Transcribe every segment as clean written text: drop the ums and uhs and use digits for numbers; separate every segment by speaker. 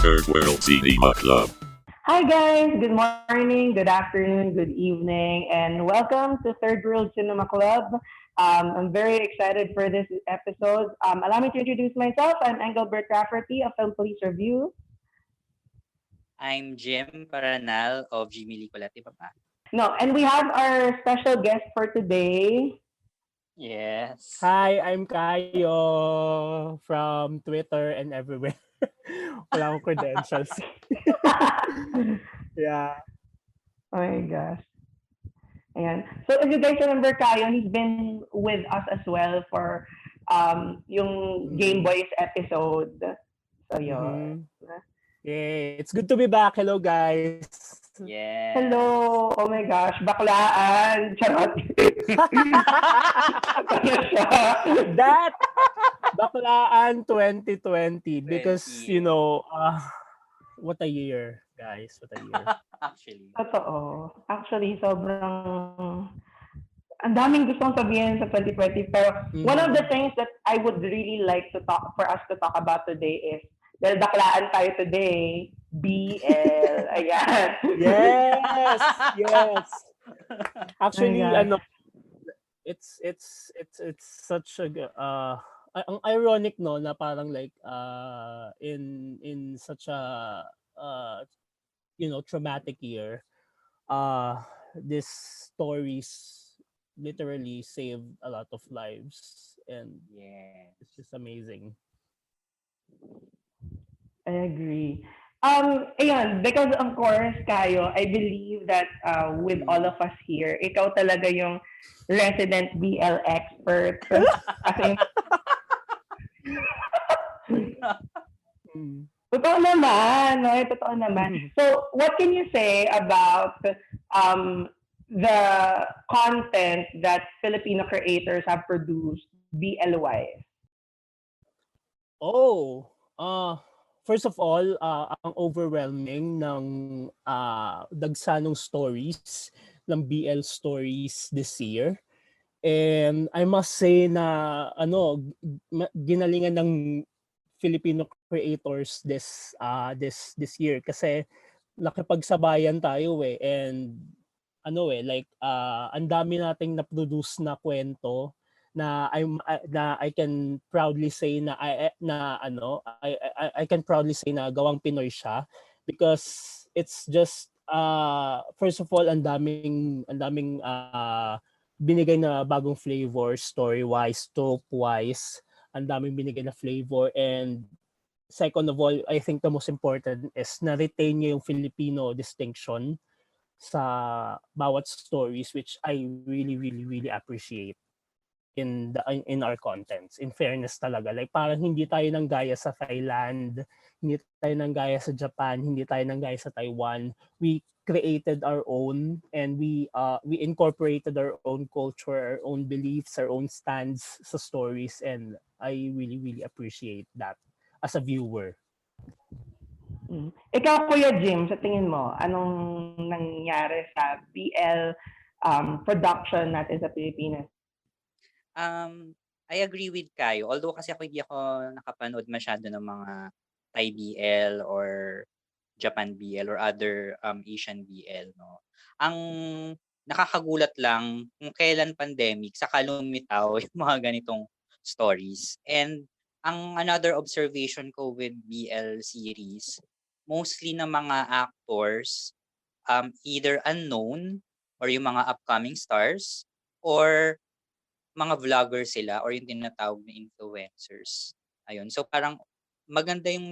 Speaker 1: Third World Cinema Club.
Speaker 2: Hi guys, good morning, good afternoon, good evening, and welcome to Third World Cinema Club. I'm very excited for this episode. Allow me to introduce myself. I'm Engelbert Rafferty of Film Police Review.
Speaker 3: I'm Jim Paranal of Jimmy Licolati Papa.
Speaker 2: No, and we have our special guest for today.
Speaker 3: Yes.
Speaker 4: Hi, I'm Kayo from Twitter and everywhere. Wala akong credentials. Yeah.
Speaker 2: Oh my gosh. Ayan. So if you guys remember Kayo, he's been with us as well for yung Game Boys episode. So yun.
Speaker 4: Yay. It's good to be back. Hello, guys.
Speaker 3: Yes.
Speaker 2: Hello! Oh my gosh, baklaan! Charot! Ano siya?
Speaker 4: That Baklaan 2020 because,
Speaker 3: 20.
Speaker 4: what a year, guys. What a year.
Speaker 3: Actually.
Speaker 2: Totoo. Actually, sobrang ang daming gustong sabihin sa 2020 pero one of the things that I would really like to talk for us to talk about today is dahil baklaan tayo today, BL. Ayan.
Speaker 4: Yes. Actually,
Speaker 2: Oh my gosh.
Speaker 4: it's such a ang ironic no na parang like in such a uh traumatic year, these stories literally saved a lot of lives, and
Speaker 3: Yes.
Speaker 4: it's just amazing.
Speaker 2: I agree. Ayun, because of course, Kayo, I believe that with all of us here, ikaw talaga yung resident BL expert. As in,
Speaker 4: Mm.
Speaker 2: totoo naman, no? Totoo naman. So, what can you say about the content that Filipino creators have produced BL-wise?
Speaker 4: Oh, first of all, ang overwhelming ng dagsanong stories ng BL stories this year. And I must say na ginalingan ng Filipino creators this year kasi nakipagsabayan tayo and ang dami nating na-produce na kwento na I can proudly say na I can proudly say na gawang Pinoy siya because it's just first of all ang daming binigay na bagong flavor story wise, trope wise, ang daming binigay na flavor, and second of all, I think the most important is na retain niya yung Filipino distinction sa bawat stories, which I really really really appreciate in our contents. In fairness talaga, like parang hindi tayo nang gaya sa Thailand, hindi tayo nang gaya sa Japan, hindi tayo nang gaya sa Taiwan. We created our own, and we incorporated our own culture, our own beliefs, our own stands sa stories, and I really really appreciate that as a viewer.
Speaker 2: Ikaw, Kuya Jim, sa tingin mo, anong nangyari sa BL production natin sa Pilipinas?
Speaker 3: I agree with Kayo. Although kasi hindi ako nakapanood masyado ng mga Thai BL or Japan BL or other Asian BL, no. Ang nakakagulat lang kung kailan pandemic saka lumitaw yung mga ganitong stories. And ang another observation ko with BL series, mostly ng mga actors either unknown or yung mga upcoming stars or mga vlogger sila or yung tinatawag na influencers. Ayun. So parang maganda yung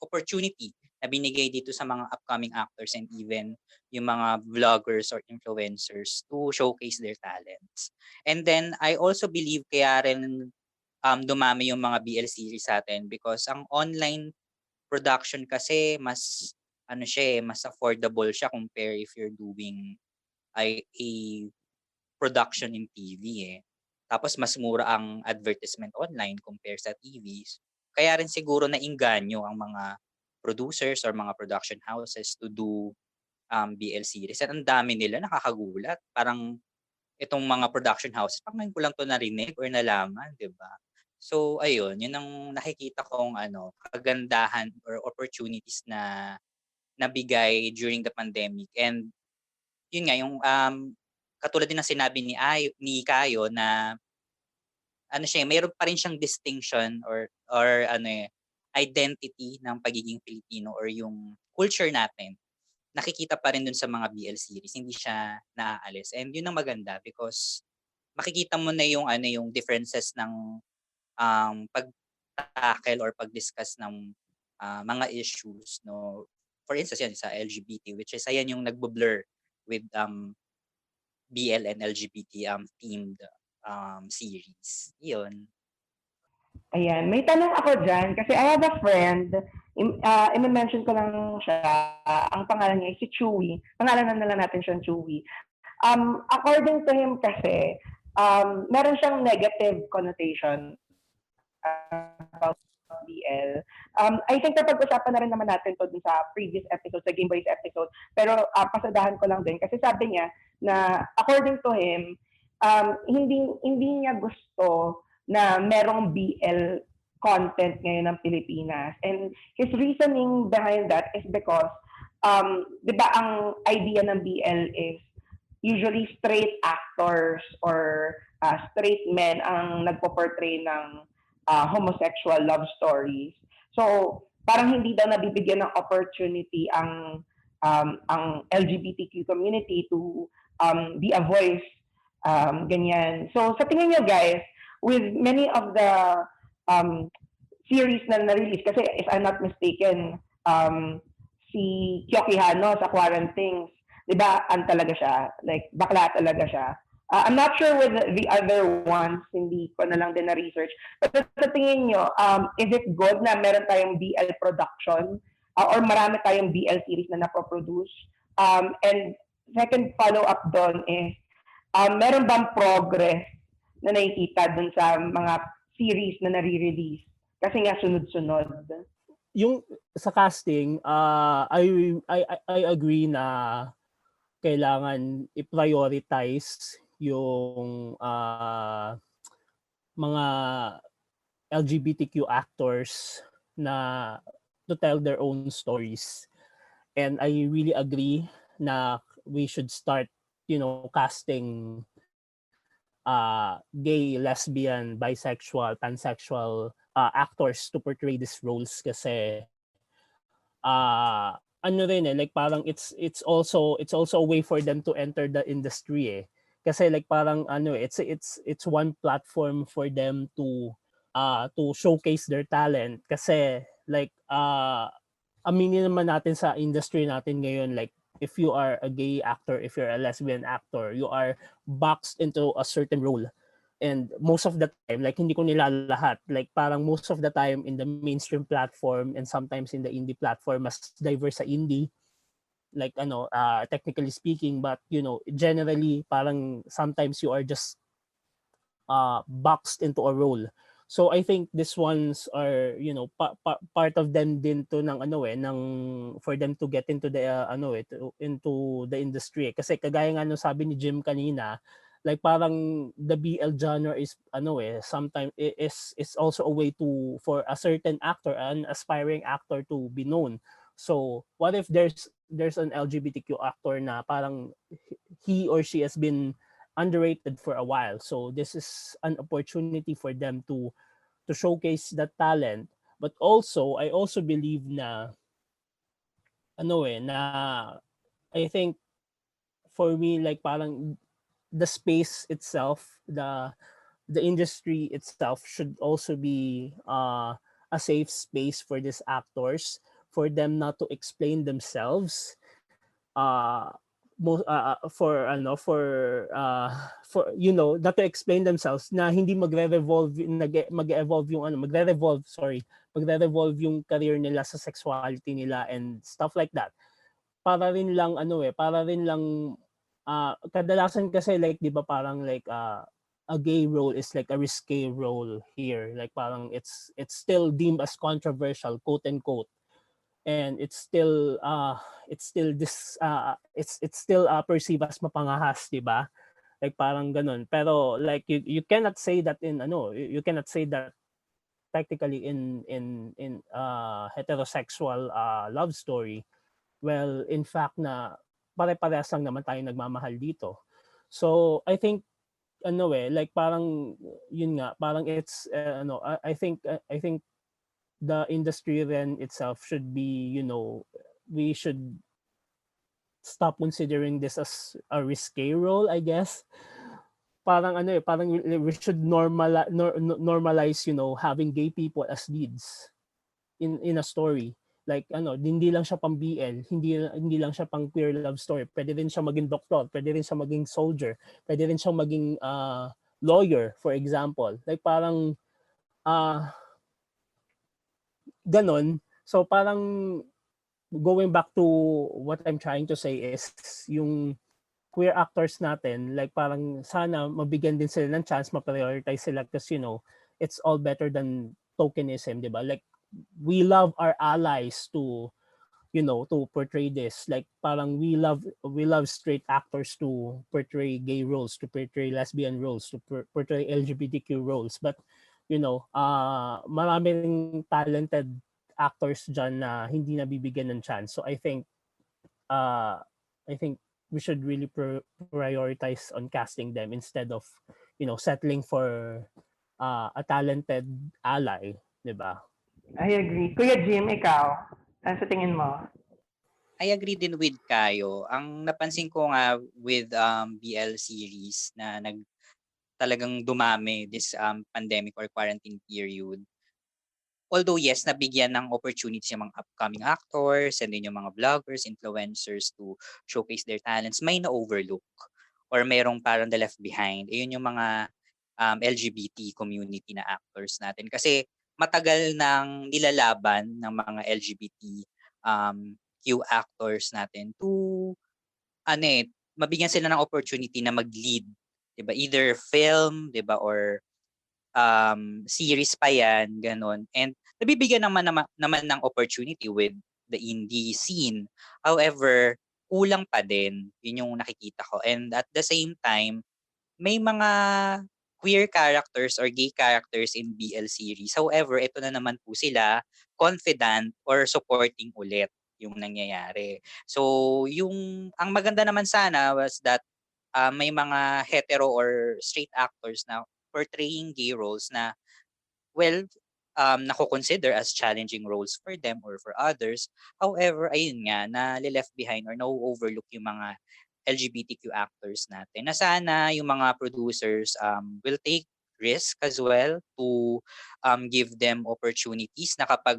Speaker 3: opportunity na binigay dito sa mga upcoming actors and even yung mga vloggers or influencers to showcase their talents. And then I also believe kaya rin dumami yung mga BL series sa atin because ang online production kasi mas mas affordable siya compare if you're doing a production in TV eh. Tapos mas mura ang advertisement online compare sa TVs. Kaya rin siguro nainganyo ang mga producers or mga production houses to do BL series. At ang dami nila, nakakagulat. Parang itong mga production houses, parang ngayon ko lang to narinig or nalaman, di ba? So ayun, yun ang nakikita kong kagandahan or opportunities na nabigay during the pandemic. And yun nga yung katulad din ng sinabi ni Kayo na siya, mayroon pa rin siyang distinction or identity ng pagiging Pilipino or yung culture natin. Nakikita pa rin dun sa mga BL series, hindi siya naaalis. And yun ang maganda because makikita mo na yung differences ng pag-tackle or pag-discuss ng mga issues, no. For instance, yan sa LGBT, which is ayan yung nagbo-blur with BL and LGBT themed series. Yun.
Speaker 2: Ayan, may tanong ako dyan kasi I have a friend, i-mention ko lang siya, ang pangalan niya ay si Chewy. Pangalanan na lang natin siyang Chewy. According to him kasi, meron siyang negative connotation about BL. I think napag-usapan na rin naman natin to dun sa previous episode, sa Game Boys episode, pero pasadahan ko lang din kasi sabi niya na according to him, hindi niya gusto na merong BL content ngayon ng Pilipinas. And his reasoning behind that is because, di ba ang idea ng BL is usually straight actors or straight men ang nagpo-portray ng homosexual love stories. So, parang hindi daw nabibigyan ng opportunity ang LGBTQ community to be a voice, ganyan. So, sa tingin nyo guys, with many of the series na na-release, kasi if I'm not mistaken, si Kyoki Hano sa Quarantines, di ba, talaga siya, like, bakla talaga siya. I'm not sure with the other ones, hindi ko na lang din na-research. But sa tingin nyo, is it good na meron tayong BL production or marami tayong BL series na napoproduce? And second follow-up doon is, meron bang progress na nakikita dun sa mga series na nare-release? Kasi nga sunod-sunod.
Speaker 4: Yung sa casting, I agree na kailangan i-prioritize yung mga LGBTQ actors na to tell their own stories. And I really agree na we should start, casting gay, lesbian, bisexual, pansexual actors to portray these roles kasi like parang it's also a way for them to enter the industry kasi like parang it's one platform for them to showcase their talent kasi like aminin naman natin sa industry natin ngayon, like if you are a gay actor, if you're a lesbian actor, you are boxed into a certain role. And most of the time, like hindi ko nilalahat, like parang most of the time in the mainstream platform and sometimes in the indie platform, mas diverse sa indie, like technically speaking, but generally parang sometimes you are just boxed into a role. So I think these ones are part of them din to ng for them to get into the into the industry kasi kagaya nga sabi ni Jim kanina, like parang the BL genre is sometimes is also a way for a certain actor, an aspiring actor to be known. So what if there's an LGBTQ actor na parang he or she has been underrated for a while, so this is an opportunity for them to showcase that talent. But also I also believe na I think for me, like parang the space itself, the industry itself should also be a safe space for these actors, for them not to explain themselves for not to explain themselves na hindi magre-revolve yung career nila sa sexuality nila and stuff like that. Para rin lang kadalasan kasi like 'di ba parang like a gay role is like a risque role here, like parang it's still deemed as controversial, quote unquote, and it's still perceived as mapangahas, 'di ba? Like parang ganun. Pero like you cannot say that technically in heterosexual love story, well, in fact na pare-parehas lang naman tayo nagmamahal dito. So I think like parang yun nga, parang it's I think the industry then itself should be, we should stop considering this as a risque role, I guess. Parang parang we should normalize, having gay people as leads in a story. Like hindi lang siya pang BL, hindi lang siya pang queer love story. Pwede rin siya maging doktor, pwede rin siya maging soldier, pwede rin siya maging lawyer, for example. Like parang ganon. So parang going back to what I'm trying to say is yung queer actors natin, like parang sana mabigyan din sila ng chance, ma-prioritize sila kasi it's all better than tokenism, di ba? Like we love our allies to to portray this. Like parang we love straight actors to portray gay roles, to portray lesbian roles, to portray LGBTQ roles. But maraming talented actors dyan na hindi nabibigyan ng chance. So I think we should really prioritize on casting them instead of settling for a talented ally, 'di ba?
Speaker 2: I agree. Kuya Jim, ikaw, ano sa tingin mo?
Speaker 3: I agree din with Kayo. Ang napansin ko nga with BL series na talagang dumami this pandemic or quarantine period. Although yes, nabigyan ng opportunities yung mga upcoming actors and then yung mga vloggers, influencers to showcase their talents, may na-overlook or mayroong parang the left behind. Ayun yung mga LGBT community na actors natin. Kasi matagal nang nilalaban ng mga LGBT Q actors natin to mabigyan sila ng opportunity na mag-lead, 'di ba? Either film, 'di ba, or series pa yan, ganun. And nabibigyan naman ng opportunity with the indie scene. However, kulang pa din. Yun yung nakikita ko. And at the same time, may mga queer characters or gay characters in BL series. However, ito na naman po sila confident or supporting ulit yung nangyayari. So, ang maganda naman sana was that may mga hetero or straight actors na portraying gay roles na, well, nako-consider as challenging roles for them or for others. However, ayun nga, na-left behind or na-overlook yung mga LGBTQ actors natin. Na sana yung mga producers will take risk as well to give them opportunities na kapag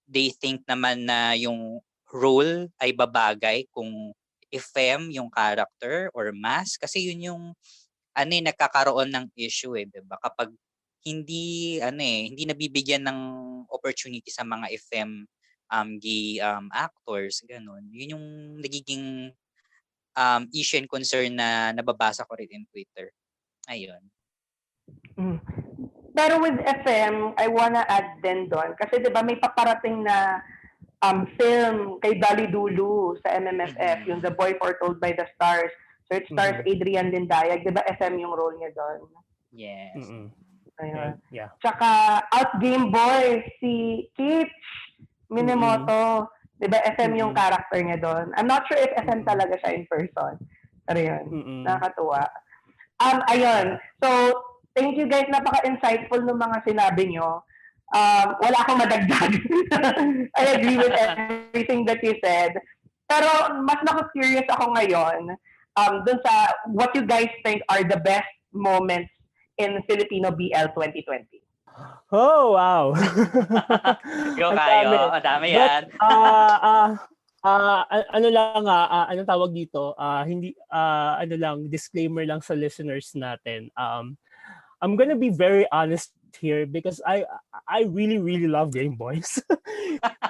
Speaker 3: they think naman na yung role ay babagay kung femme yung character or mass, kasi yun yung nagkakaroon ng issue 'di ba? Kapag hindi nabibigyan ng opportunity sa mga FM gay actors, gano'n. Yun yung nagiging issue and concern na nababasa ko rin in Twitter. Ayun.
Speaker 2: Pero with FM, I wanna add din doon kasi 'di ba may paparating na film kay Dali Dulu sa MMFF, yung The Boy Foretold by the Stars. So it stars Adrian Lindayag, 'di ba FM yung role niya doon?
Speaker 3: Yes.
Speaker 2: Ayun.
Speaker 4: Yeah.
Speaker 2: Tsaka Out Game Boy, si Kitch Minamoto, 'di ba FM yung character niya doon? I'm not sure if FM talaga siya in person. Pero yun, nakakatuwa. Ayun. So, thank you guys, napaka-insightful ng mga sinabi nyo. Wala akong madagdag. I agree with everything that you said. Pero mas curious ako ngayon dun sa what you guys think are the best moments in Filipino BL 2020.
Speaker 4: Oh, wow.
Speaker 3: Go Kayo. Madami yan.
Speaker 4: Anong tawag dito? Hindi disclaimer lang sa listeners natin. I'm gonna be very honest here because I really, really love Game Boys.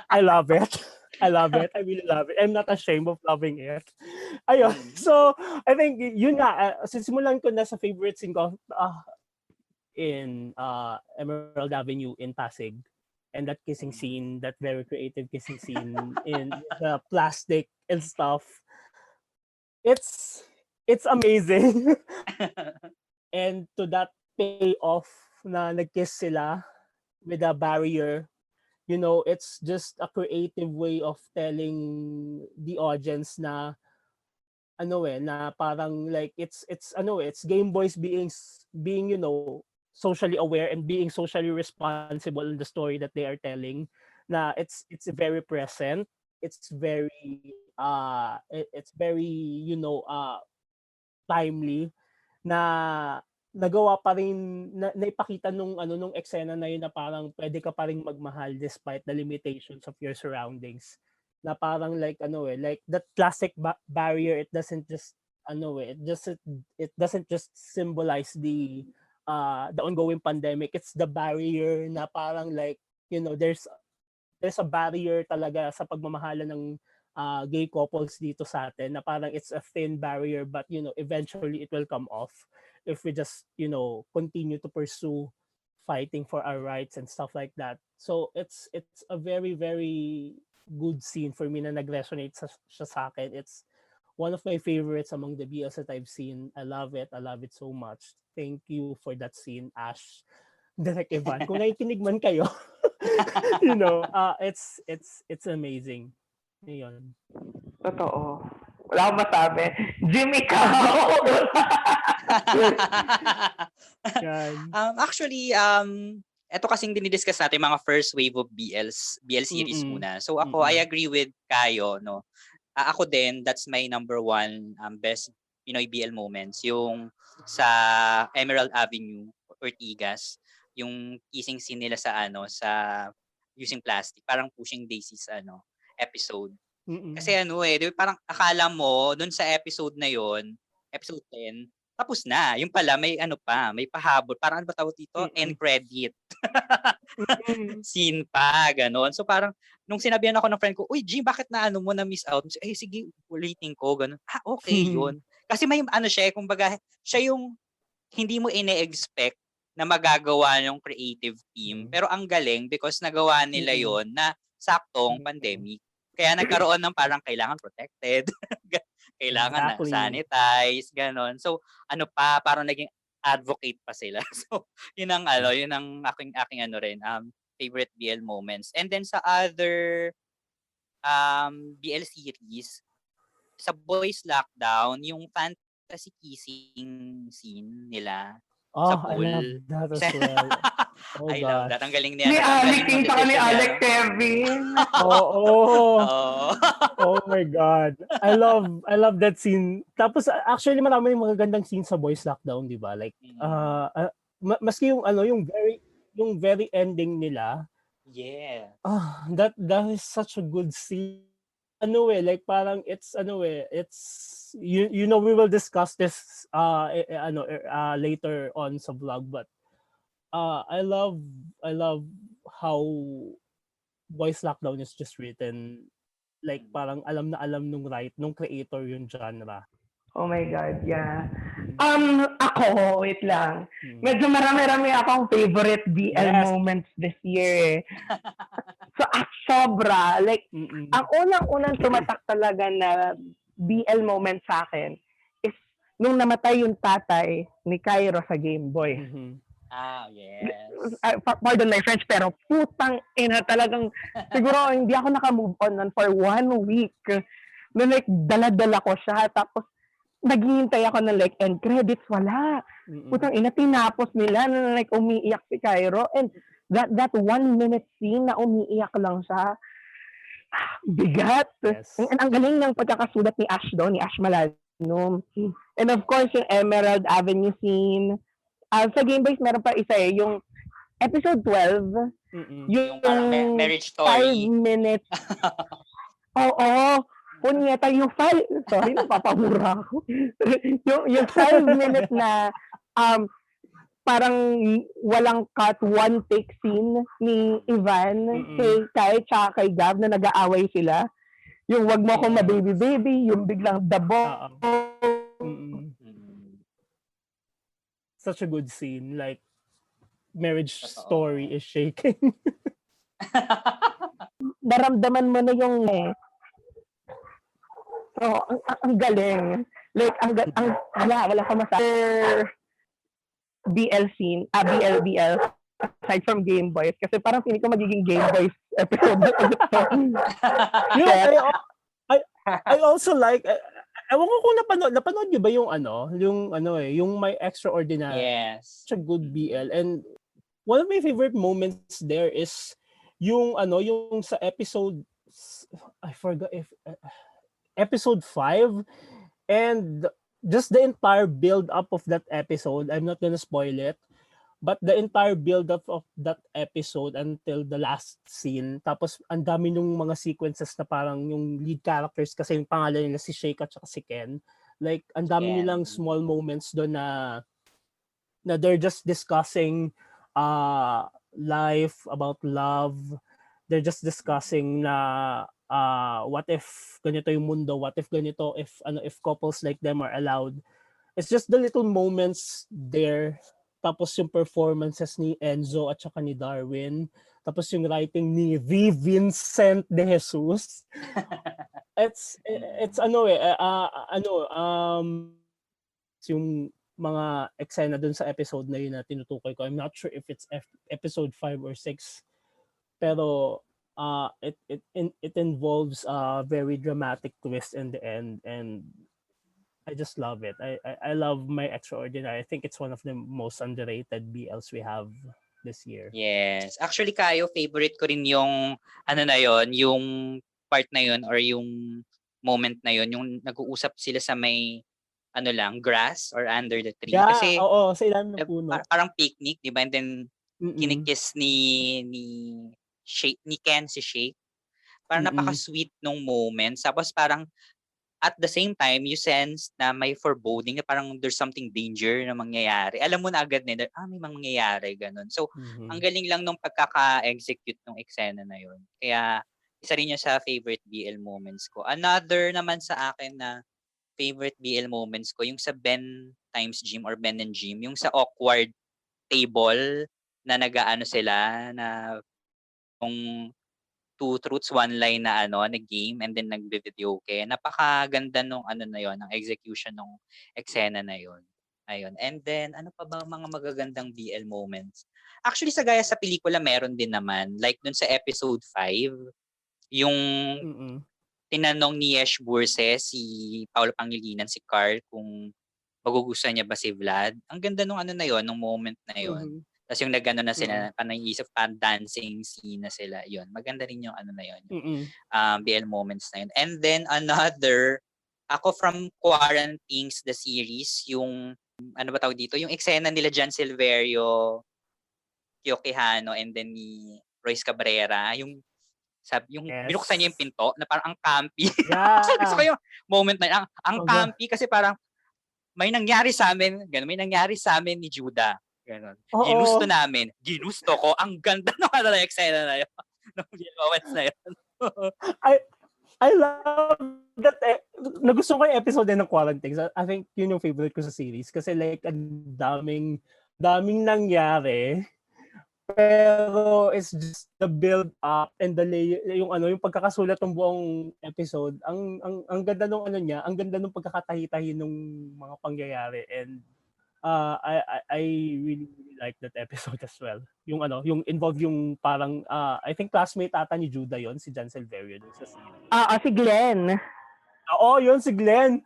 Speaker 4: I love it. I really love it. I'm not ashamed of loving it. Ayun. So, I think yun nga, simulan ko na sa favorite scene ko in Emerald Avenue in Pasig. And that kissing scene, that very creative kissing scene in the plastic and stuff. It's amazing. And to that payoff na nag-kiss sila with a barrier. It's just a creative way of telling the audience na na parang like it's Game Boys being socially aware and being socially responsible in the story that they are telling, na it's very present, it's very it's very timely, na nagawa pa rin naipakita nung eksena na yun na parang pwede ka pa ring magmahal despite the limitations of your surroundings. Na parang like like that classic barrier, it doesn't just it doesn't just symbolize the ongoing pandemic. It's the barrier na parang like there's a barrier talaga sa pagmamahalan ng gay couples dito sa atin, na parang it's a thin barrier, but eventually it will come off if we just continue to pursue fighting for our rights and stuff like that. So it's a very very good scene for me na nag-resonate siya sa akin. It's one of my favorites among the BLs that I've seen. I love it so much. Thank you for that scene, Ash, Direk Ivan. Kung nakikinig man kayo, it's amazing. Ayun.
Speaker 2: Totoo. Wala akong masabi. Jimmy ka!
Speaker 4: Yan.
Speaker 3: Actually, eto kasing dinidiscuss natin mga first wave of BL series muna. So ako, I agree with Kayo, no. Ako din, that's my number one best Pinoy BL moments, yung sa Emerald Avenue, Ortigas, yung kissing scene nila sa sa using plastic, parang Pushing Daisies episode. Kasi di ba, parang akala mo dun sa episode na yon, episode 10, tapos na. Yung pala may may pahabol. Parang ano ba tawag dito? End credit. Scene pa, ganon. So parang nung sinabihan ako ng friend ko, "Uy, Jim, bakit na mo na miss out?" Sige, ulitin ko, ganon. Okay, yun. Kasi may siya, kumbaga, siya yung hindi mo ine-expect na magagawa ng creative team. Pero ang galing because nagawa nila yon na saktong pandemic. Kaya nagkaroon ng parang kailangan protected, kailangan na sanitize, ganon. So parang naging advocate pa sila. So yun ang aking rin favorite BL moments. And then sa other BL series, sa Boys Lockdown, yung fantasy kissing scene nila sa pool.
Speaker 4: I love that as well.
Speaker 3: I love that. Ang galing niya.
Speaker 2: Ni Alec, ni Alec Kevin.
Speaker 4: Oh my God. I love that scene. Tapos actually marami yung magagandang scene sa Boys Lockdown, di ba? Like maski yung very ending nila.
Speaker 3: Yeah.
Speaker 4: That is such a good scene. Like parang it's we will discuss this later on sa vlog, but I love how Boys Lockdown is just written like parang alam na alam nung creator yung genre.
Speaker 2: Oh my God, yeah. Ako, wait lang. Medyo marami-rami akong favorite BL moments this year. So, sobra. Like, ang unang tumatak talaga na BL moment sa akin is nung namatay yung tatay ni Cairo sa Game Boy.
Speaker 3: Yes.
Speaker 2: Pardon my French, pero putang ina talagang, siguro hindi ako nakamove on nun for 1 week. Na like, dala-dala ko siya. Tapos, naghihintay ako ng like end credits, wala. Putang ina, tinapos nila na like umiiyak si Cairo. And that 1 minute scene na umiiyak lang siya, bigat.
Speaker 4: Yes.
Speaker 2: Ang galing ng pagkakasulat ni Ash doon, ni Ash Maladno. And of course, yung Emerald Avenue scene. Sa Game Boys, meron pa isa yung episode 12.
Speaker 3: Yung parang marriage story.
Speaker 2: 5 minutes. Oo. Punyeta, yung 5, sorry, napapamura ako. yung 5 minutes na parang walang cut, one take scene ni Ivan kay tsaka kay Gab na nag-aaway sila. Yung wag mo akong ma-baby-baby, yung biglang dabo.
Speaker 4: Such a good scene. Like, marriage story is shaking.
Speaker 2: Naramdaman mo na yung so, ang galing. Like, wala ka masabi. BL scene, BL. aside from Game Boys. Kasi parang feeling ko magiging Game Boys episode na ito.
Speaker 4: You know, I also like, ewan ko kung napanood niyo ba yung My Extraordinary,
Speaker 3: Yes.
Speaker 4: such a good BL. And one of my favorite moments there is yung sa episode, I forgot if episode 5, and just the entire build up of that episode. I'm not gonna spoil it, but the entire build up of that episode until the last scene. Tapos ang dami nung mga sequences na parang yung lead characters, kasi yung pangalan nila si Shake at saka si Ken. Like ang dami
Speaker 3: Ken.
Speaker 4: nilang small moments doon na they're just discussing life, about love. They're just discussing na what if ganito yung mundo, what if ganito, if couples like them are allowed. It's just the little moments there. Tapos yung performances ni Enzo at saka ni Darwin. Tapos yung writing ni V. Vincent De Jesus. It's yung mga eksena dun sa episode na yun na tinutukoy ko. I'm not sure if it's episode 5 or 6. Pero it involves a very dramatic twist in the end, and I just love it. I love My Extraordinary. I think it's one of the most underrated BLs we have this year.
Speaker 3: Yes. Actually, Kayo, favorite ko rin yung yung part na yun or yung moment na yun, yung nag-uusap sila sa may grass or under the tree.
Speaker 4: Yeah,
Speaker 3: Kasi
Speaker 4: oo, sa ilalim ng puno.
Speaker 3: parang picnic, di ba? And then kinikiss ni Ken si Shake. Parang napaka-sweet nung moments. Tapos parang at the same time, you sense na may foreboding na parang there's something danger na mangyayari. Alam mo na agad na may mangyayari, ganun. So, ang galing lang nung pagkaka-execute nung eksena na yun. Kaya, isa rin yun sa favorite BL moments ko. Another naman sa akin na favorite BL moments ko, yung sa Ben times Jim or Ben and Jim, yung sa awkward table na nag-aano sila, na yung 2 truths, 1 lie na na game, and then nagbe-video kaya napakaganda nung na yon, ng execution nung eksena na yon. Ayun. And then ano pa ba mga magagandang BL moments? Actually sa gaya sa pelikula meron din naman, like dun sa episode 5, yung tinanong ni Yesh Burse si Paolo Pangilinan si Carl kung magugustuhan niya ba si Vlad. Ang ganda nung na yon, nung moment na yon. Tapos yung nagano na sila, panang-isip dancing scene na sila, yun. Maganda rin yung na yun. BL moments na yun. And then another, ako from Quarantines, the series, yung, ano ba tawag dito? Yung eksena nila John Silverio, Kyo Quijano, and then ni Royce Cabrera, yung binuksan niya yung pinto, na parang ang campy.
Speaker 4: Yeah.
Speaker 3: Gusto ko yung moment na yun. Ang campy kasi parang, may nangyari sa amin ni Judah. Ganon. Ginusto namin. Ginusto ko. Ang ganda ng na eksena na yun. Nung moments na yun.
Speaker 4: I love that. Nagustuhan ko yung episode ng Quarantines. I think yun yung favorite ko sa series. Kasi like, ang daming nangyari. Pero it's just the build up and the layer, yung pagkakasulat ng buong episode. Ang ganda nung niya, ang ganda nung pagkakatahi-tahi nung mga pangyayari, and I really like that episode as well. Yung yung involve yung parang I think classmate ata ni Judah yon, si John Silverio dun sa series.
Speaker 2: Si Glenn.
Speaker 4: Oo, yun si Glenn.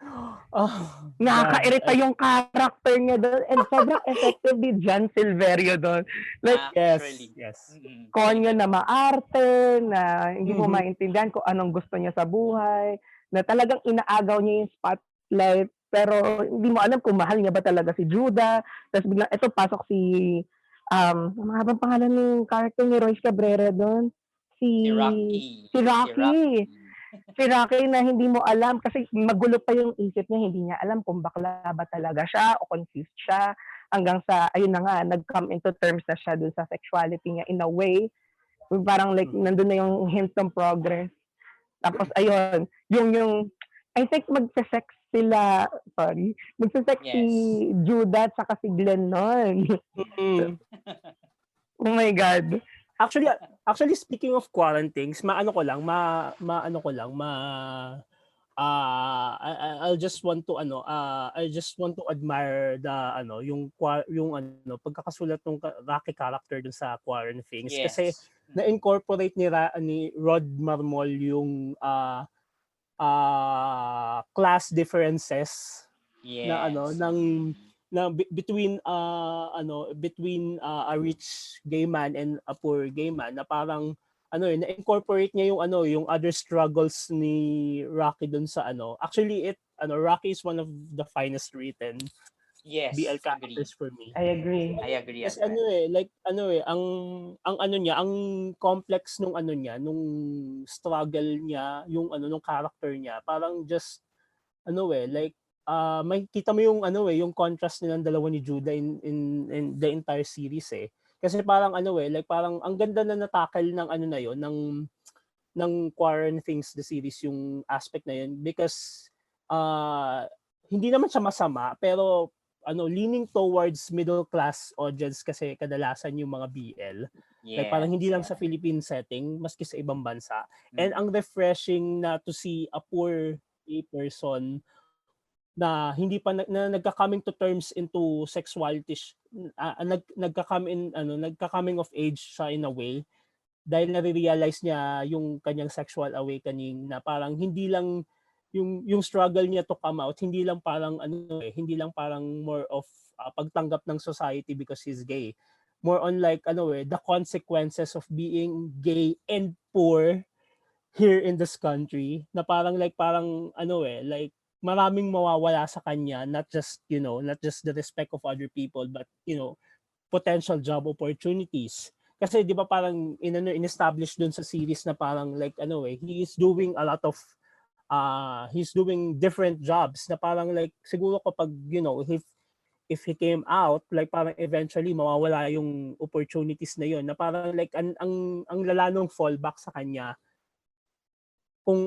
Speaker 2: Nakaka-irita yung character niya doon, and sobrang effective ni John Silverio doon. Like,
Speaker 4: yes.
Speaker 2: Konyo na maarte, na hindi mo maintindihan kung anong gusto niya sa buhay, na talagang inaagaw niya yung spotlight, pero hindi mo alam kung mahal niya ba talaga si Judah. Tapos biglang, eto pasok si, mahabang pangalan ng character ni Royce Cabrera doon. Si Rocky. Si Rocky na hindi mo alam, kasi magulo pa yung isip niya, hindi niya alam kung bakla ba talaga siya o confused siya, hanggang sa, ayun na nga, nag-come into terms na siya dun sa sexuality niya in a way. Parang like, nandun na yung hint ng progress. Tapos ayun, yung I think magse-sex si Judah at saka si Glenn nun. Oh my God.
Speaker 4: Actually speaking of Quarantines, I'll just want to I just want to admire the yung pagkakasulat ng Rocky character dun sa Quarren Things kasi
Speaker 3: Yes.
Speaker 4: na-incorporate ni Rod Marmol yung class differences na
Speaker 3: Yes.
Speaker 4: ng between a rich gay man and a poor gay man na parang na-incorporate niya yung other struggles ni Rocky dun sa actually Rocky is one of the finest written
Speaker 3: Yes.
Speaker 4: BL
Speaker 3: Agree.
Speaker 4: characters for me.
Speaker 2: I agree.
Speaker 3: I agree as
Speaker 4: Kasi
Speaker 3: well.
Speaker 4: ang complex nung nung struggle niya, yung nung character niya, parang just makikita mo yung contrast nilang dalawa ni Judah in the entire series eh. Kasi parang parang ang ganda na natakal ng na yon ng Quarren Things the series yung aspect na yun because hindi naman siya masama pero leaning towards middle class audience kasi kadalasan yung mga BL. Like parang hindi lang sa Philippine setting maski sa ibang bansa. And ang refreshing na to see a poor gay person na hindi pa na nagka-coming to terms into sexuality nagka-coming of age siya in a way dahil nare-realize niya yung kanyang sexual awakening na parang hindi lang yung struggle niya to come out hindi lang parang hindi lang parang more of pagtanggap ng society because he's gay, more on like the consequences of being gay and poor here in this country na parang maraming mawawala sa kanya, not just the respect of other people but potential job opportunities. Kasi 'di ba parang in-establish dun sa series na parang he is doing a lot of he's doing different jobs na parang siguro kapag if he came out parang eventually mawawala yung opportunities na yon na parang ang lala nung fallback sa kanya kung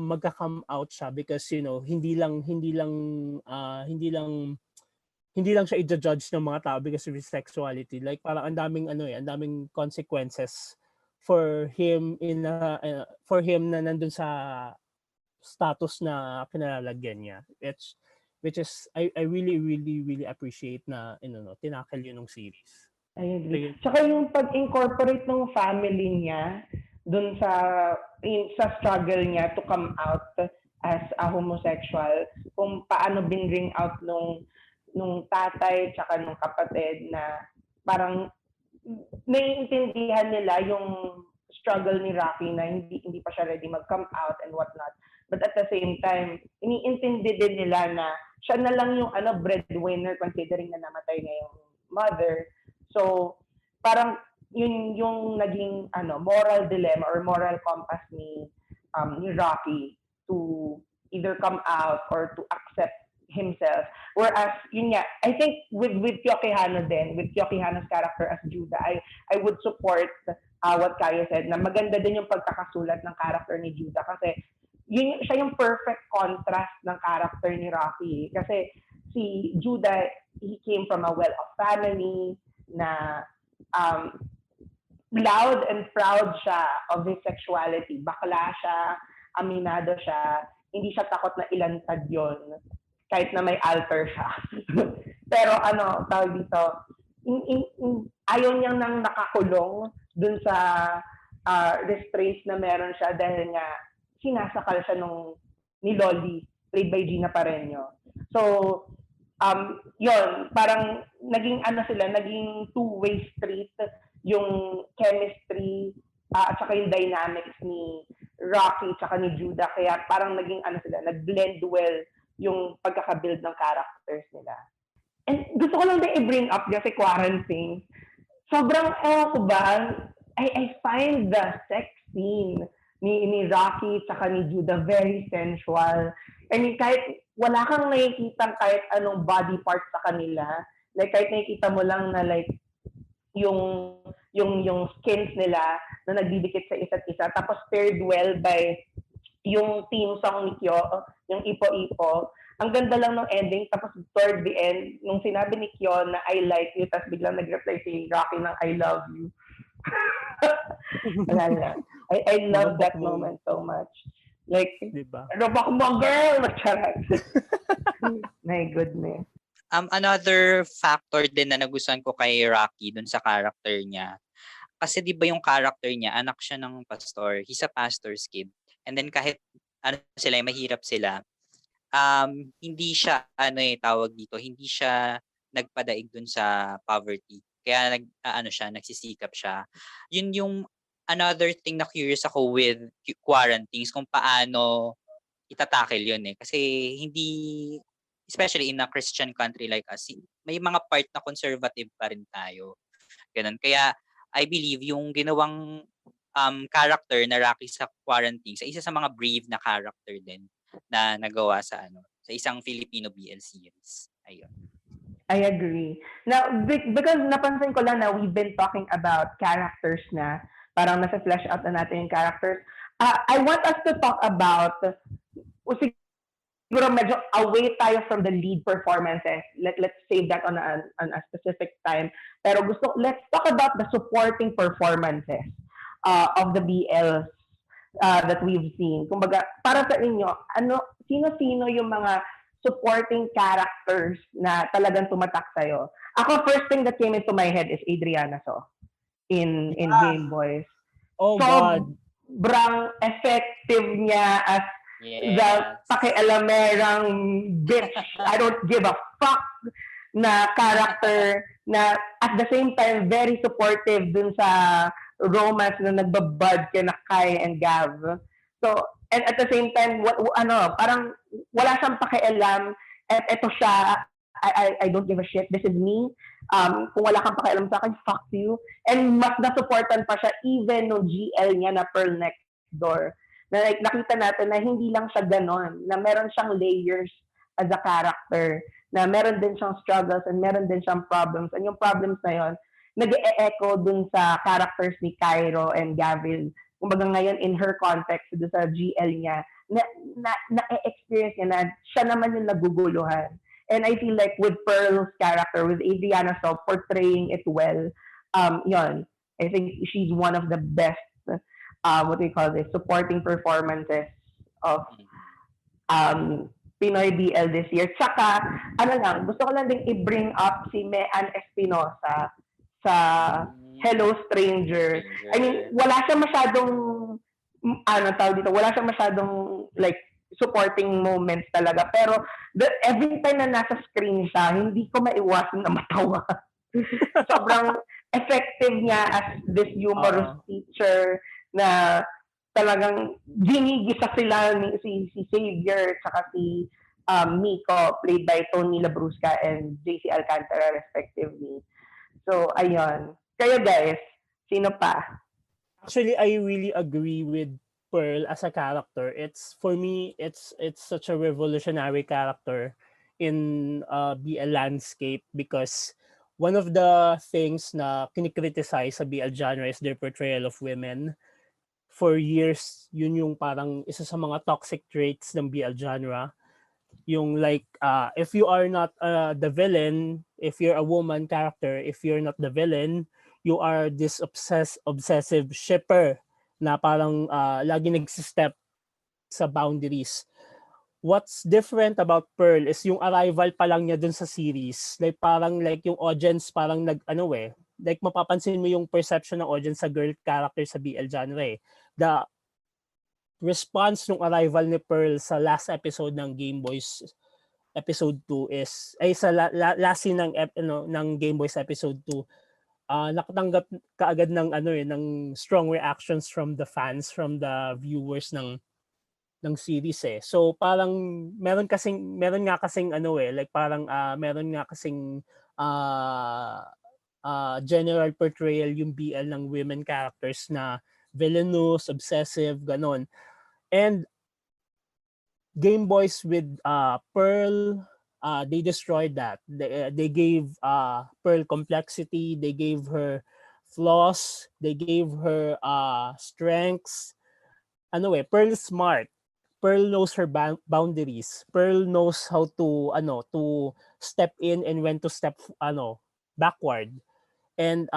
Speaker 4: magka-come out siya because hindi lang siya i-judge ng mga tao because of his sexuality, parang ang daming consequences for him na nandun sa status na kinalalagyan niya, which is I really really really appreciate na tinakal yun ng series.
Speaker 2: I agree. Tsaka yung pag-incorporate ng family niya dun sa struggle niya to come out as a homosexual, kung paano binring out nung tatay tsaka nung kapatid na parang naiintindihan nila yung struggle ni Rocky na hindi pa siya ready mag-come out and whatnot. But at the same time, iniintindi din nila na siya na lang yung breadwinner considering na namatay na yung mother. So, parang yun yung naging moral dilemma or moral compass ni Rocky to either come out or to accept himself. Whereas yun nga, I think with Kyoki Hano din, with Kyoki Hano's character as Judah, I would support what Kaya said na maganda din yung pagkakasulat ng character ni Judah kasi siya yung perfect contrast ng character ni Rocky kasi si Judah, he came from a well-off family na loud and proud siya of his sexuality. Bakla siya, aminado siya, hindi siya takot na ilantad yon kahit na may alter siya. Pero tawag dito, ayaw niyang nang nakakulong dun sa restraints na meron siya dahil nga sinasakal siya ni Loli, played by Gina Pareño. So, yon parang naging naging two-way street yung chemistry at saka yung dynamics ni Rocky at saka ni Judah. Kaya parang naging nag-blend well yung pagkakabuild ng characters nila. And gusto ko lang din i-bring up kasi Quarren Things. Sobrang, I find the sex scene ni Rocky at ni Judah very sensual. I mean, kahit wala kang nakikita kahit anong body part sa kanila, kahit nakikita mo lang na yung skins nila na nagdidikit sa isa't isa, tapos paired well by yung theme song ni Kyo, yung Ipo-Ipo. Ang ganda lang ng ending, tapos toward the end, nung sinabi ni Kyo na I like you, tapos biglang nag-reply si Rocky ng I love you. I love that moment so much. Like,
Speaker 4: Di ba?
Speaker 2: ano ba mo, girl? Charot. My goodness.
Speaker 3: Another factor din na nagustuhan ko kay Rocky dun sa character niya. Kasi 'di ba yung character niya, anak siya ng pastor. He's a pastor's kid. And then kahit mahirap sila, hindi siya tawag dito, hindi siya nagpadaig dun sa poverty. Kaya nagsisikap siya. Yun yung another thing na curious ako with quarantines kung paano itatakil yun eh. Kasi hindi, especially in a Christian country like us, may mga part na conservative pa rin tayo. Ganun. Kaya I believe yung ginawang character na Rocky sa quarantine, sa isa sa mga brave na character din na nagawa sa sa isang Filipino BL series. Ayun.
Speaker 2: I agree. Now, because napansin ko lang na we've been talking about characters na parang nasa flesh out na natin yung characters. I want us to talk about siguro medyo away tayo from the lead performances. Let's save that on a specific time. Pero let's talk about the supporting performances of the BLs that we've seen. Kumbaga, para sa inyo, sino-sino yung mga supporting characters na talagang tumatak sa'yo? Ako, first thing that came into my head is Adriana So in Game Boys.
Speaker 4: Oh, God.
Speaker 2: Sobrang effective niya as the pakialamerang bitch, I don't give a fuck na character na at the same time very supportive dun sa romance na nagbabud kina Kai and Gav. So, and at the same time, parang wala siyang pakialam at eto siya, I don't give a shit, this is me. Kung wala kang pakialam sa akin, fuck you. And mas na-supportan pa siya even no GL niya na Pearl Next Door. Na like, nakita natin na hindi lang siya ganon, na meron siyang layers as a character, na meron din siyang struggles and meron din siyang problems. And yung problems na yon nag-e-echo dun sa characters ni Cairo and Gavin. Kumbaga ngayon, in her context, dun sa GL niya, na-experience niya na siya naman yung naguguluhan. And I feel like with Pearl's character, with Adriana So portraying it well, yon, I think she's one of the best supporting performances of Pinoy BL this year. Tsaka, gusto ko lang din i-bring up si Mean Espinosa sa Hello Stranger. I mean, wala siya masyadong, wala siya masyadong, like, supporting moments talaga. Pero, every time na nasa screen siya, hindi ko maiwasan na matawa. Sobrang effective niya as this humorous teacher na talagang ginigisa sila si Xavier tsaka si Miko, played by Tony Labrusca and JC Alcantara respectively. So, ayun. Kayo guys, sino pa?
Speaker 4: Actually, I really agree with Pearl as a character. For me, it's such a revolutionary character in BL landscape because one of the things na kinikriticize sa BL genre is their portrayal of women. For years, yun yung parang isa sa mga toxic traits ng BL genre. Yung like, if you are not the villain, if you're a woman character, if you're not the villain, you are this obsessive shipper na parang lagi nagsistep sa boundaries. What's different about Pearl is yung arrival pa lang niya dun sa series. Like parang like yung audience parang like mapapansin mo yung perception ng audience sa girl character sa BL genre eh. The response ng arrival ni Pearl sa last episode ng Game Boys episode 2 is sa last scene ng Game Boys episode 2, nakatanggap kaagad ng ng strong reactions from the fans, from the viewers ng series eh. So parang meron nga kasing like parang meron nga kasing general portrayal yung BL ng women characters na villainous, obsessive, ganon. And Game Boys with Pearl, they destroyed that. They gave Pearl complexity, they gave her flaws, they gave her strengths. Pearl is smart. Pearl knows her boundaries. Pearl knows how to to step in and when to step backward. And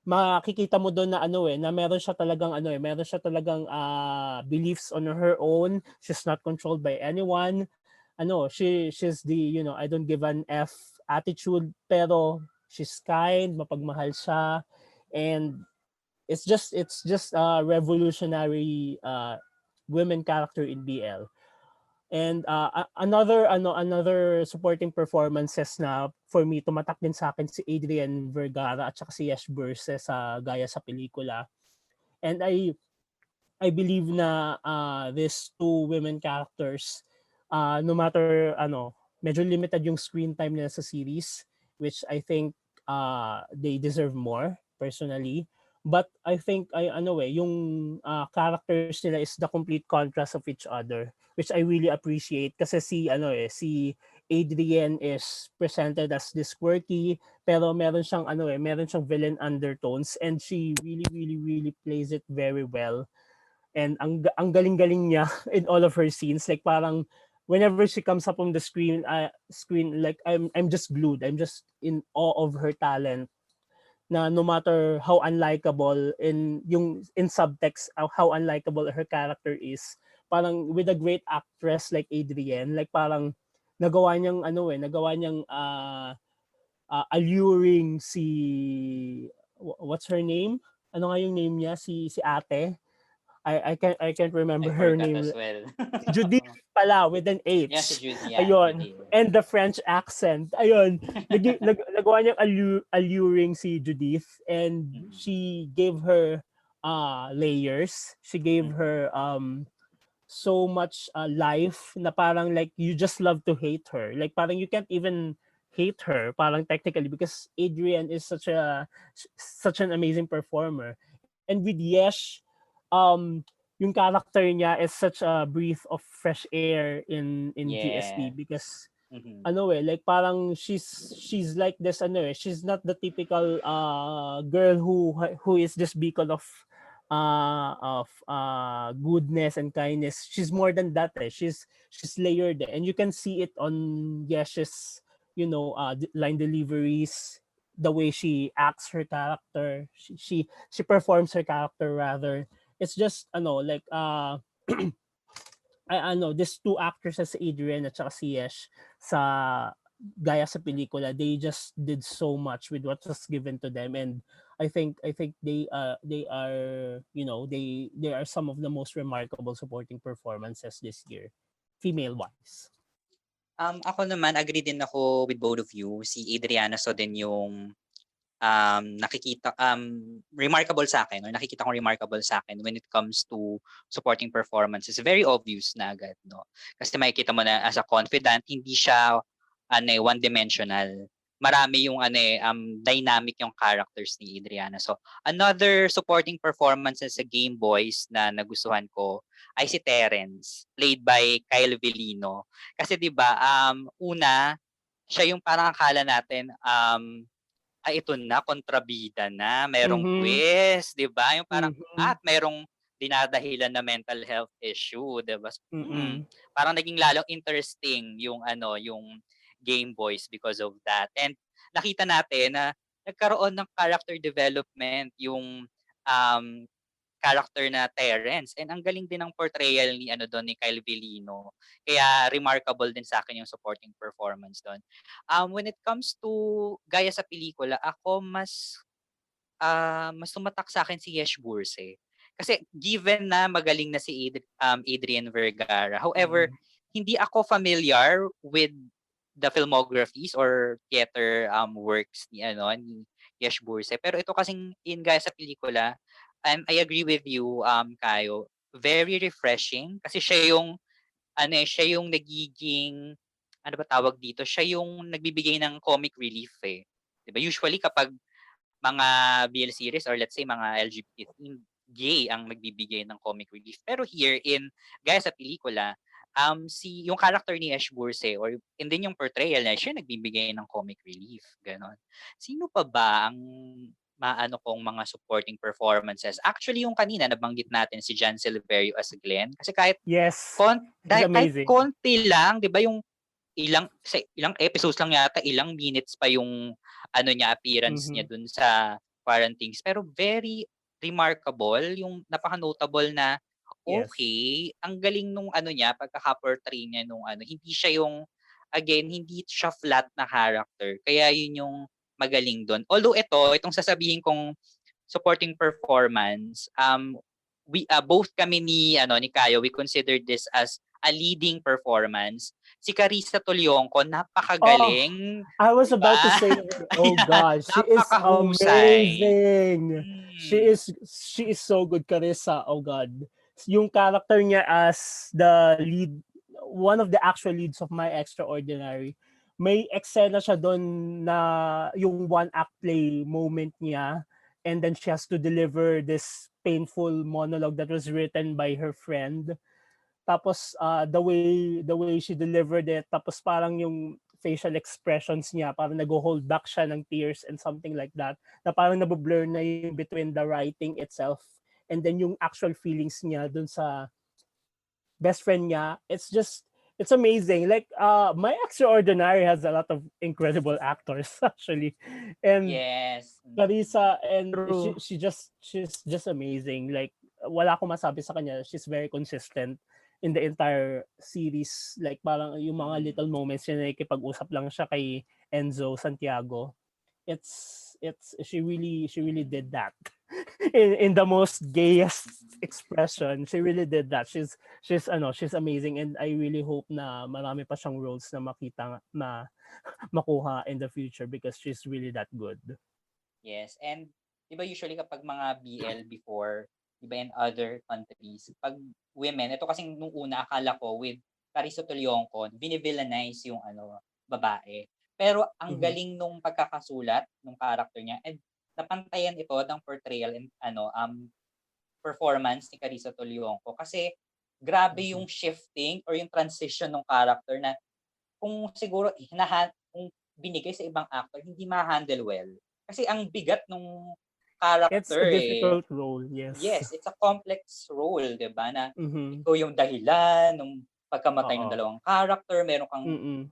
Speaker 4: makikita mo doon na na meron siya talagang beliefs on her own. She's not controlled by anyone. She's the I don't give an F attitude, pero she's kind, mapagmahal siya, and it's just a revolutionary women character in BL. And another supporting performances na for me tumatak din sa akin si Adrian Vergara at saka si Yesh Burse sa Gaya sa Pelikula. And I believe na these two women characters, no matter medyo limited yung screen time nila sa series, which I think they deserve more personally. But I think yung characters nila is the complete contrast of each other, which I really appreciate kasi si Adrian is presented as this quirky pero meron siyang villain undertones, and she really really really plays it very well. And ang galing-galing niya in all of her scenes, like parang whenever she comes up on the screen, like I'm just glued. I'm just in awe of her talent, na no matter how unlikable in subtext, how unlikable her character is, parang with a great actress like Adrienne, like parang nagawa niyang alluring what's her name? Ano nga yung name niya? Si ate. I can't remember
Speaker 3: I
Speaker 4: her
Speaker 3: forgot
Speaker 4: name.
Speaker 3: as well.
Speaker 4: Judith pala with an H.
Speaker 3: Yeah, si Judy. Yeah,
Speaker 4: Ayun.
Speaker 3: Judy.
Speaker 4: And the French accent. Ayun. Nagawa niyang alluring si Judith, and she gave her layers. She gave her so much life na parang like you just love to hate her. Like parang you can't even hate her parang technically because Adrian is such an amazing performer. And with Yesh, yung character niya is such a breath of fresh air in GST because like parang she's like this she's not the typical girl who is just beacon of goodness and kindness. She's more than that. She's layered, and you can see it on Yesh's line deliveries, the way she acts her character, she performs her character rather. It's just like these two actresses, Adrian at saka si Yesh, sa Gaya sa Pelikula, they just did so much with what was given to them, and I think they are they are some of the most remarkable supporting performances this year, female wise.
Speaker 3: Ako naman agree din ako with both of you. Si Adriana So din yung nakikita remarkable sa akin, or nakikita kong remarkable sa akin when it comes to supporting performances. Very obvious na agad, no? Kasi makikita mo na as a confidant, hindi siya one-dimensional. Marami yung dynamic yung characters ni Adriana. So another supporting performances sa Game Boys na nagustuhan ko ay si Terence, played by Kyle Velino. Kasi 'di ba, una siya yung parang akala natin ito na, kontrabida na, merong quiz, 'di ba? Yung parang at merong dinadahilan na mental health issue, 'di ba? Parang naging lalong interesting yung yung Game Boys because of that. And nakita natin na nagkaroon ng character development yung character na Terence, and ang galing din ng portrayal ni ni Kyle Velino. Kaya remarkable din sa akin yung supporting performance doon. When it comes to Gaya sa Pelikula, ako mas tumatak sa akin si Yesh Burse. Kasi given na magaling na si Adrian Vergara. However, hindi ako familiar with the filmographies or theater works ni Yesh Burse. Pero ito kasing in Gaya sa Pelikula, and I agree with you, Kayo. Very refreshing kasi siya yung nagiging ano ba tawag dito? Siya yung nagbibigay ng comic relief eh. 'Di ba? Usually kapag mga BL series or let's say mga LGBT gay ang nagbibigay ng comic relief. Pero here in Gaya sa Pelikula, yung character ni Yesh Burse or and then yung portrayal niya, siya nagbibigay ng comic relief, ganon. Sino pa ba ang maano kong mga supporting performances? Actually, yung kanina nabanggit natin si Jan Silverio as Glenn. Kasi kahit kahit konti lang, 'di ba, yung ilang episodes lang yata, ilang minutes pa yung appearance niya dun sa quarantines. Pero very remarkable, yung napaka-notable na,
Speaker 4: Yes.
Speaker 3: okay, ang galing nung ano niya, pagkaka-portray niya nung ano, hindi siya yung, again, hindi siya flat na character. Kaya yun yung magaling doon. Although itong sasabihin kong supporting performance, we both kami ni Kayo, we consider this as a leading performance. Si Carissa Tulyonko,
Speaker 4: Oh,
Speaker 3: napakagaling,
Speaker 4: I was
Speaker 3: 'di ba?
Speaker 4: about to say her. Oh
Speaker 3: Ayan,
Speaker 4: God, she is
Speaker 3: napakahusay.
Speaker 4: amazing.
Speaker 3: Mm.
Speaker 4: She is so good, Carissa. Oh God, yung character niya as the lead, one of the actual leads of My Extraordinary. May eksena siya doon na yung one act play moment niya, and then she has to deliver this painful monologue that was written by her friend. Tapos the way she delivered it, tapos parang yung facial expressions niya, parang nag-hold back siya ng tears and something like that, na parang nabublur na yung between the writing itself and then yung actual feelings niya dun sa best friend niya. It's amazing. Like My Extraordinary has a lot of incredible actors actually, and
Speaker 3: Yes.
Speaker 4: Clarissa, and
Speaker 2: True.
Speaker 4: she's just amazing. Like wala akong masabi sa kanya. She's very consistent in the entire series. Like parang yung mga little moments na nakikipag-usap lang siya kay Enzo Santiago. It's she really did that in the most gayest expression. She really did that. She's amazing, and I really hope na marami pa siyang roles na makita na makuha in the future because she's really that good.
Speaker 3: Yes, and 'di ba usually kapag mga BL before, 'di ba in other countries, 'pag women, ito kasing nung una akala ko with Carissa Tulyonko, bini-villainize yung ano, babae. Pero ang
Speaker 4: Mhm.
Speaker 3: galing nung pagkakasulat nung character niya, and napantayan ito ng portrayal and performance ni Carissa Tulyonko kasi grabe yung shifting or yung transition ng character na kung siguro kung binigay sa ibang actor, hindi ma-handle well. Kasi ang bigat nung
Speaker 4: It's a
Speaker 3: character eh.
Speaker 4: difficult role, yes.
Speaker 3: Yes, it's a complex role, 'di ba? Na
Speaker 4: Mhm.
Speaker 3: ikaw yung dahilan nung pagkamatay ng
Speaker 4: Oo.
Speaker 3: dalawang character, meron kang
Speaker 4: Mm.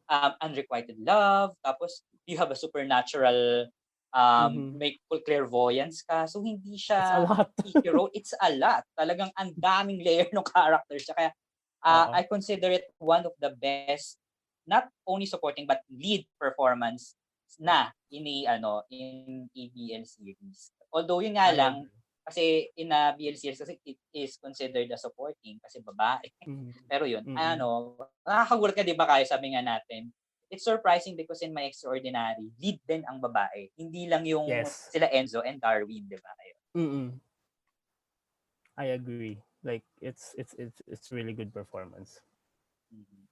Speaker 3: unrequited love, tapos you have a supernatural
Speaker 4: Mhm.
Speaker 3: may clairvoyance ka. So hindi
Speaker 4: It's a
Speaker 3: siya
Speaker 4: lot.
Speaker 3: easy role, it's a lot. Talagang ang daming layer ng character siya. Kaya
Speaker 4: Oo.
Speaker 3: I consider it one of the best, not only supporting but lead performance na in ABL series. Although yun nga
Speaker 4: I
Speaker 3: lang,
Speaker 4: agree.
Speaker 3: kasi in a BL series kasi it is considered a supporting kasi babae.
Speaker 4: Mhm.
Speaker 3: Pero yun,
Speaker 4: Mm.
Speaker 3: nakakagulat ka 'di ba Kayo, sabi nga natin. It's surprising because in My Extraordinary, lead din ang babae. Hindi lang yung
Speaker 4: Yes.
Speaker 3: sila Enzo and Darwin, 'di ba kayo?
Speaker 4: Mm. I agree. Like it's really good performance.
Speaker 3: Mhm.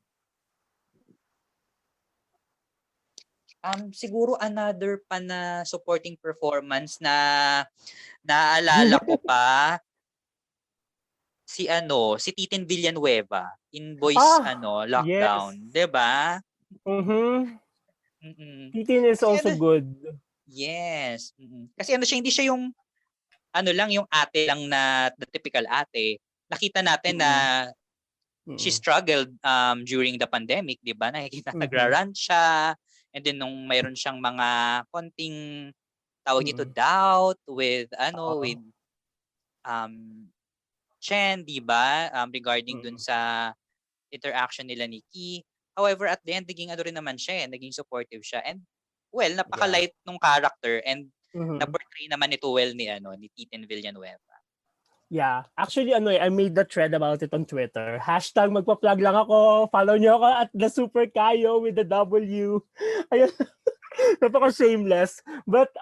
Speaker 3: Siguro another pa na supporting performance na naalala ko pa, si Titin Villanueva in Boys
Speaker 4: Yes.
Speaker 3: Lockdown, 'di ba?
Speaker 4: Mhm.
Speaker 3: Mm.
Speaker 4: Titin is
Speaker 3: Kasi
Speaker 4: also good.
Speaker 3: yes, kasi hindi siya yung lang, yung ate lang na the typical ate. Nakita natin na
Speaker 4: Mm.
Speaker 3: she
Speaker 4: Mm.
Speaker 3: struggled during the pandemic, 'di ba? Nakikita
Speaker 4: Mhm.
Speaker 3: nagra-rant siya, and then nung mayroon siyang mga konting tawag dito
Speaker 4: Mm.
Speaker 3: doubt with
Speaker 4: Oo.
Speaker 3: with um Chen, 'di ba? Regarding dun
Speaker 4: Mm.
Speaker 3: sa interaction nila ni Key. However, at the end naging rin naman siya, naging supportive siya, and well,
Speaker 4: Yeah.
Speaker 3: napaka-light nung character, and
Speaker 4: Mhm.
Speaker 3: na-portray naman ito well ni Titin Villanueva.
Speaker 4: Yeah. Actually, I made the thread about it on Twitter. Hashtag magpa-plug lang ako. Follow nyo ako at The Super Kayo with the W. Ayun. Napaka-shameless. But,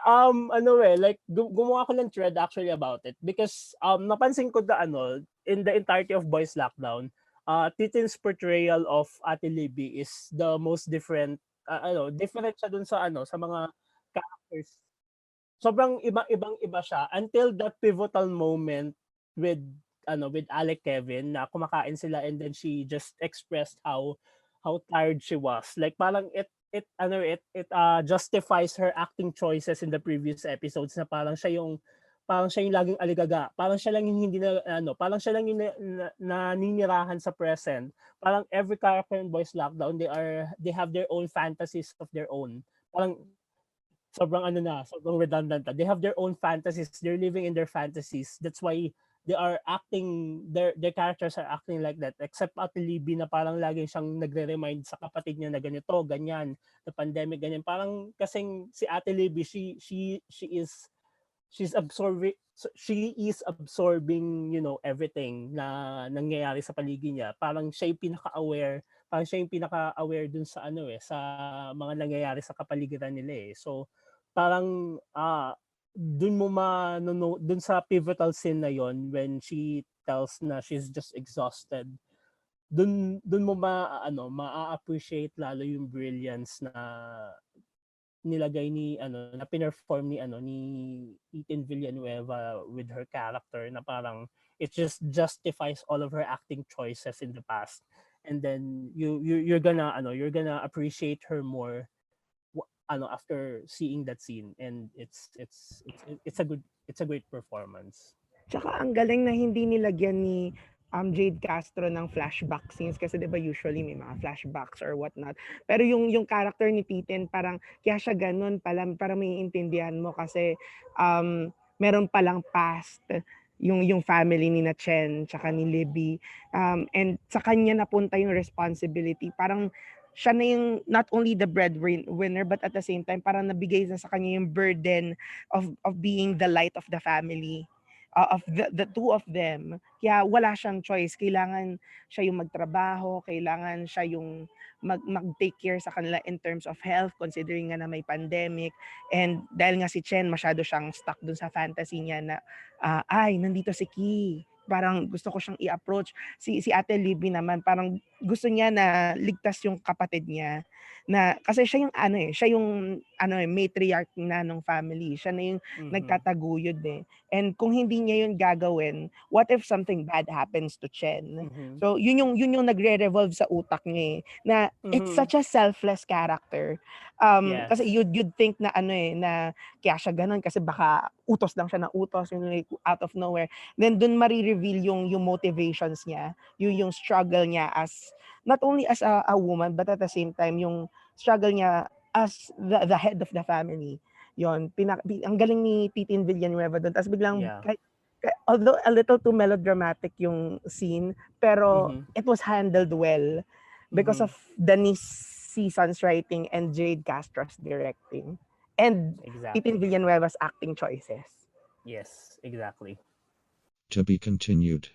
Speaker 4: like, gumawa ko ng thread actually about it because, napansin ko in the entirety of Boys Lockdown, Titin's portrayal of Ate Libby is the most different, different siya dun sa mga characters. Sobrang ibang-iba siya until that pivotal moment with with Alec Kevin na kumakain sila and then she just expressed how tired she was. Like parang it justifies her acting choices in the previous episodes na parang siya yung laging aligaga. Parang siya lang yung hindi na parang siya lang yung naninirahan sa present. Parang every character in Boys Lockdown they have their own fantasies of their own. Parang sobrang redundant na. They have their own fantasies. They're living in their fantasies. That's why they are acting, their characters are acting like that. Except Ate Libby na parang lagi siyang nagre-remind sa kapatid niya na ganito, ganyan, the pandemic, ganyan. Parang kasing si Ate Libby, she is absorbing, you know, everything na nangyayari sa paligid niya. Parang siya yung pinaka-aware dun sa sa mga nangyayari sa kapaligiran nila eh. So parang dun sa pivotal scene na yon when she tells na she's just exhausted, dun mo ma-appreciate lalo yung brilliance na nilagay na pinerform ni Eden Villanueva with her character, na parang it just justifies all of her acting choices in the past, and then you're gonna appreciate her more after seeing that scene, and it's a great performance.
Speaker 5: Tsaka ang galing na hindi nilagyan ni Jade Castro ng flashback scenes kasi 'di ba usually may mga flashbacks or whatnot. Pero yung character ni Titen parang kaya siya ganun pala para maiintindihan mo kasi meron palang past yung family ni na Chen tsaka ni Libby, and sa kanya napunta yung responsibility. Parang siya na yung not only the breadwinner but at the same time parang nabigay na sa kanya yung burden of being the light of the family, of the two of them. Kaya wala siyang choice. Kailangan siya yung magtrabaho, kailangan siya yung mag-take care sa kanila in terms of health, considering nga na may pandemic. And dahil nga si Chen, masyado siyang stuck dun sa fantasy niya na, ay, nandito si Ki. Parang gusto ko siyang i-approach. Si Ate Libby naman, parang gusto niya na ligtas yung kapatid niya. Na, kasi siya yung matriarch na ng family. Siya na yung nagtataguyod eh. And kung hindi niya yun gagawin, what if something bad happens to Chen? So yun yung nagre-revolve sa utak niya eh, na it's such a selfless character.
Speaker 4: Yes.
Speaker 5: Kasi you'd think na na kaya siya ganun kasi baka utos lang siya ng utos, yung like, out of nowhere. Then dun mari-reveal yung motivations niya, yung struggle niya as not only as a woman but at the same time yung struggle niya as the head of the family. Yon, ang galing ni Titin Villanueva doon. Tapos biglang, although a little too melodramatic yung scene, pero it was handled well because of Denise Season's writing and Jade Castro's directing. And Titin Villanueva's acting choices.
Speaker 4: Yes, exactly.
Speaker 1: To be continued.